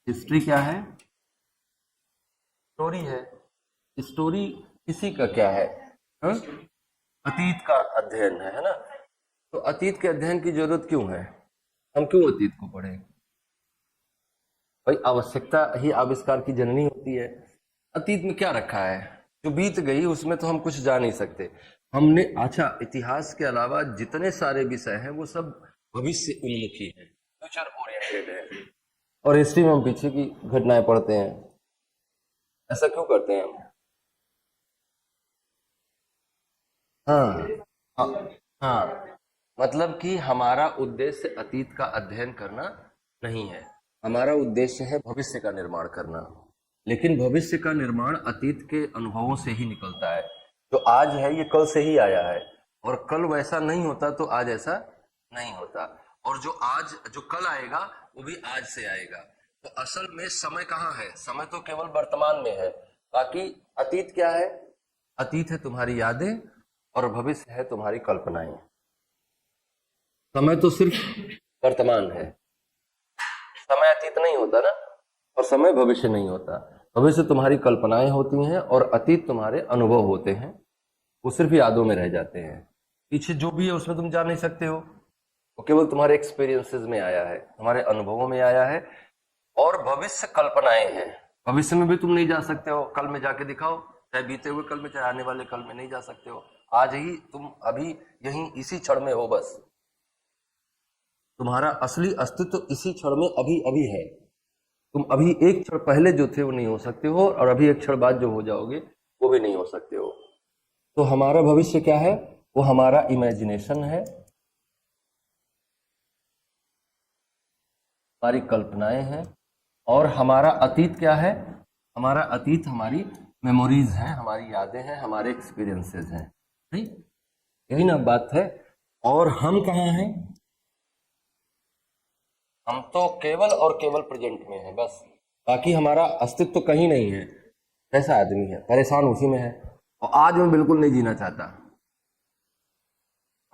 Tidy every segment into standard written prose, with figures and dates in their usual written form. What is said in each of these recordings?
History क्या है? Story है। स्टोरी किसी का क्या है? हाँ? अतीत का अध्ययन है ना? तो अतीत के अध्ययन की जरूरत क्यों है? हम क्यों अतीत को पढ़ें? भाई आवश्यकता ही आविष्कार की जननी होती है। अतीत में क्या रखा है? जो बीत गई उसमें तो हम कुछ जा नहीं सकते। हमने अच्छा, इतिहास के अलावा जितने सारे विषय हैं वो सब भविष्य उन्मुखी हैं, फ्यूचर ओरिएंटेड है। और हिस्ट्री में हम पीछे की घटनाएं पढ़ते हैं। ऐसा क्यों करते हैं हम? हाँ हाँ हाँ, मतलब कि हमारा उद्देश्य अतीत का अध्ययन करना नहीं है, हमारा उद्देश्य है भविष्य का निर्माण करना। लेकिन भविष्य का निर्माण अतीत के अनुभवों से ही निकलता है। जो आज है ये कल से ही आया है, और कल वैसा नहीं होता तो आज ऐसा नहीं होता। और जो आज जो कल आएगा वो भी आज से आएगा। तो असल में समय कहाँ है? समय तो केवल वर्तमान में है। बाकी अतीत क्या है? अतीत है तुम्हारी यादें, और भविष्य है तुम्हारी कल्पनाएं। समय तो सिर्फ वर्तमान है। समय अतीत नहीं होता ना, और समय भविष्य नहीं होता। भविष्य तुम्हारी कल्पनाएं होती हैं और अतीत तुम्हारे अनुभव होते हैं। वो सिर्फ यादों में रह जाते हैं। पीछे जो भी है उसमें तुम जा नहीं सकते हो। वो केवल तुम्हारे एक्सपीरियंसेस में आया है, तुम्हारे अनुभवों में आया है। और भविष्य कल्पनाएं हैं। भविष्य में भी तुम नहीं जा सकते हो। कल में जाके दिखाओ, चाहे बीते हुए कल में चाहे आने वाले कल में नहीं जा सकते हो। आज ही तुम अभी यहीं इसी क्षण में हो। बस तुम्हारा असली अस्तित्व इसी क्षण में अभी अभी है। तुम अभी एक क्षण पहले जो थे वो नहीं हो सकते हो, और अभी एक क्षण बाद जो हो जाओगे वो भी नहीं हो सकते हो। तो हमारा भविष्य क्या है? वो हमारा इमेजिनेशन है, हमारी कल्पनाएं हैं। और हमारा अतीत क्या है? हमारा अतीत हमारी मेमोरीज हैं, हमारी यादें हैं, हमारे एक्सपीरियंसेस हैं। नहीं, यही ना बात है। और हम कहाँ हैं? हम तो केवल और केवल प्रेजेंट में हैं बस। बाकी हमारा अस्तित्व तो कहीं नहीं है। कैसा आदमी है, परेशान उसी में है, और आज मैं बिल्कुल नहीं जीना चाहता।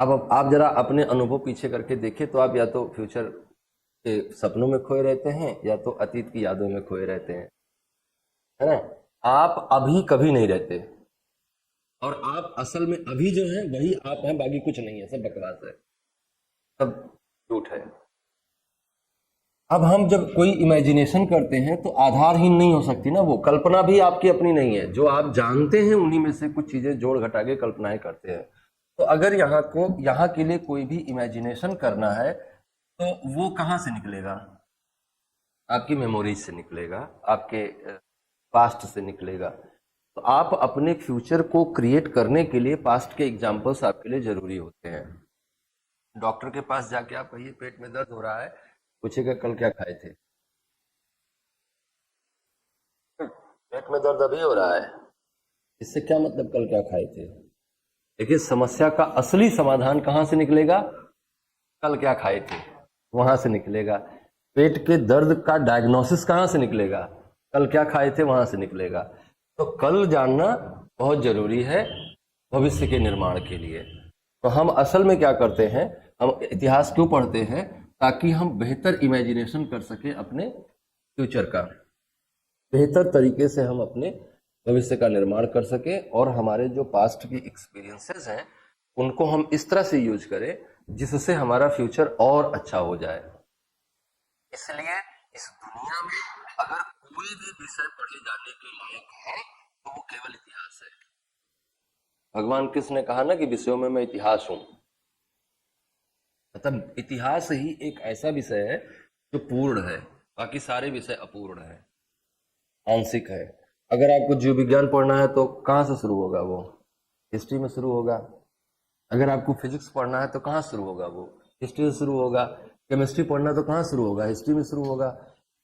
अब आप जरा अपने अनुभव पीछे करके देखें तो आप या तो फ्यूचर के सपनों में खोए रहते हैं या तो अतीत की यादों में खोए रहते हैं, है ना? आप अभी कभी नहीं रहते। और आप असल में अभी जो है वही आप हैं, बाकी कुछ नहीं है, सब बकवास है, सब झूठ है। अब हम जब कोई इमेजिनेशन करते हैं तो आधारहीन नहीं हो सकती ना। वो कल्पना भी आपकी अपनी नहीं है। जो आप जानते हैं उन्हीं में से कुछ चीजें जोड़ घटा के कल्पनाएं करते हैं। तो अगर यहाँ के लिए कोई भी इमेजिनेशन करना है तो वो कहाँ से निकलेगा? आपकी मेमोरीज से निकलेगा, आपके पास्ट से निकलेगा। तो आप अपने फ्यूचर को क्रिएट करने के लिए पास्ट के एग्जाम्पल्स आपके लिए जरूरी होते हैं। डॉक्टर के पास जाके आप कहिए पेट में दर्द हो रहा है, पूछेगा कल क्या खाए थे? पेट में दर्द अभी हो रहा है, इससे क्या मतलब कल क्या खाए थे? देखिए, समस्या का असली समाधान कहाँ से निकलेगा? कल क्या खाए थे, वहां से निकलेगा। पेट के दर्द का डायग्नोसिस कहाँ से निकलेगा? कल क्या खाए थे, वहां से निकलेगा। तो कल जानना बहुत जरूरी है भविष्य के निर्माण के लिए। तो हम असल में क्या करते हैं? हम इतिहास क्यों पढ़ते हैं? ताकि हम बेहतर इमेजिनेशन कर सके अपने फ्यूचर का, बेहतर तरीके से हम अपने भविष्य का निर्माण कर सके, और हमारे जो पास्ट के एक्सपीरियंसेस हैं उनको हम इस तरह से यूज करें जिससे हमारा फ्यूचर और अच्छा हो जाए। इसलिए इस दुनिया में अगर कोई भी विषय पढ़े जाने के लायक है तो वो केवल इतिहास है। भगवान कृष्ण ने कहा ना कि विषयों में मैं इतिहास हूं। मतलब इतिहास ही एक ऐसा विषय है जो पूर्ण है, बाकी सारे विषय अपूर्ण है, आंशिक है। अगर आपको जीव विज्ञान पढ़ना है तो कहाँ से शुरू होगा? वो हिस्ट्री में शुरू होगा। अगर आपको फिजिक्स पढ़ना है तो कहाँ शुरू होगा? वो हिस्ट्री से शुरू होगा। केमिस्ट्री पढ़ना है तो कहाँ शुरू होगा? हिस्ट्री में शुरू होगा।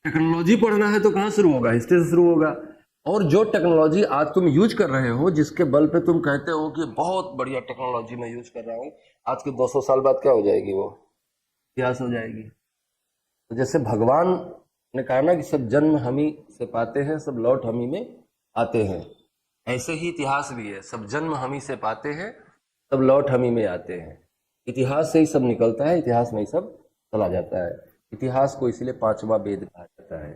टेक्नोलॉजी पढ़ना है तो कहाँ शुरू होगा? हिस्ट्री से शुरू होगा। और जो टेक्नोलॉजी आज तुम यूज कर रहे हो, जिसके बल पे तुम कहते हो कि बहुत बढ़िया टेक्नोलॉजी मैं यूज कर रहा हूँ, आज के 200 साल बाद क्या हो जाएगी? वो इतिहास हो जाएगी। तो जैसे भगवान ने कहा ना कि सब जन्म हम ही से पाते हैं, सब लौट हम ही में आते हैं, ऐसे ही इतिहास भी है। सब जन्म हम ही से पाते हैं, सब लौट हम ही में आते हैं। इतिहास से ही सब निकलता है, इतिहास में ही सब चला जाता है। इतिहास को इसलिए पांचवा वेद कहा जाता है।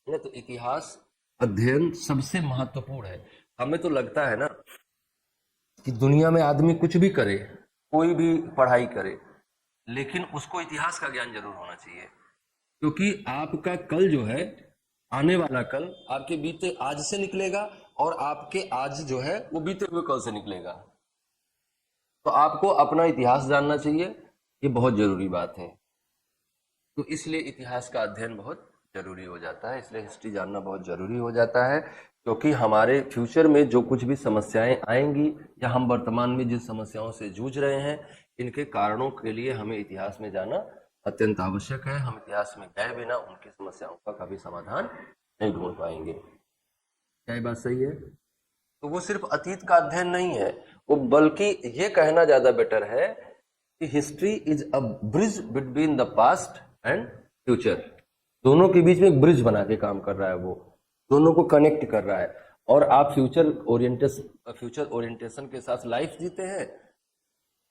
नहीं तो इतिहास अध्ययन सबसे महत्वपूर्ण है। हमें तो लगता है ना कि दुनिया में आदमी कुछ भी करे, कोई भी पढ़ाई करे, लेकिन उसको इतिहास का ज्ञान जरूर होना चाहिए, क्योंकि आपका कल जो है, आने वाला कल आपके बीते आज से निकलेगा और आपके आज जो है वो बीते हुए कल से निकलेगा। तो आपको अपना इतिहास जानना चाहिए, ये बहुत जरूरी बात है। तो इसलिए इतिहास का अध्ययन बहुत जरूरी हो जाता है, इसलिए हिस्ट्री जानना बहुत जरूरी हो जाता है, क्योंकि हमारे फ्यूचर में जो कुछ भी समस्याएं आएंगी या हम वर्तमान में जिन समस्याओं से जूझ रहे हैं, इनके कारणों के लिए हमें इतिहास में जाना अत्यंत आवश्यक है। हम इतिहास में गए बिना उनकी समस्याओं का कभी समाधान नहीं ढूंढ पाएंगे। क्या ये बात सही है? तो वो सिर्फ अतीत का अध्ययन नहीं है, वो बल्कि ये कहना ज्यादा बेटर है कि history is a bridge between the past and future. दोनों के बीच में एक ब्रिज बना के काम कर रहा है, वो दोनों को कनेक्ट कर रहा है। और आप फ्यूचर ओरिएंटेशन के साथ लाइफ जीते हैं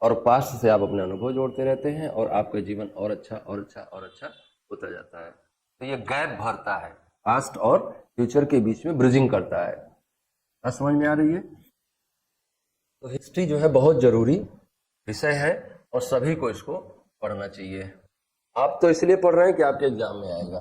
और पास्ट से आप अपने अनुभव जोड़ते रहते हैं और आपका जीवन और अच्छा और अच्छा और अच्छा होता जाता है। तो ये गैप भरता है, पास्ट और फ्यूचर के बीच में ब्रिजिंग करता है। समझ में आ रही है? तो हिस्ट्री जो है बहुत जरूरी विषय है और सभी को इसको पढ़ना चाहिए। आप तो इसलिए पढ़ रहे हैं कि आपके एग्जाम में आएगा।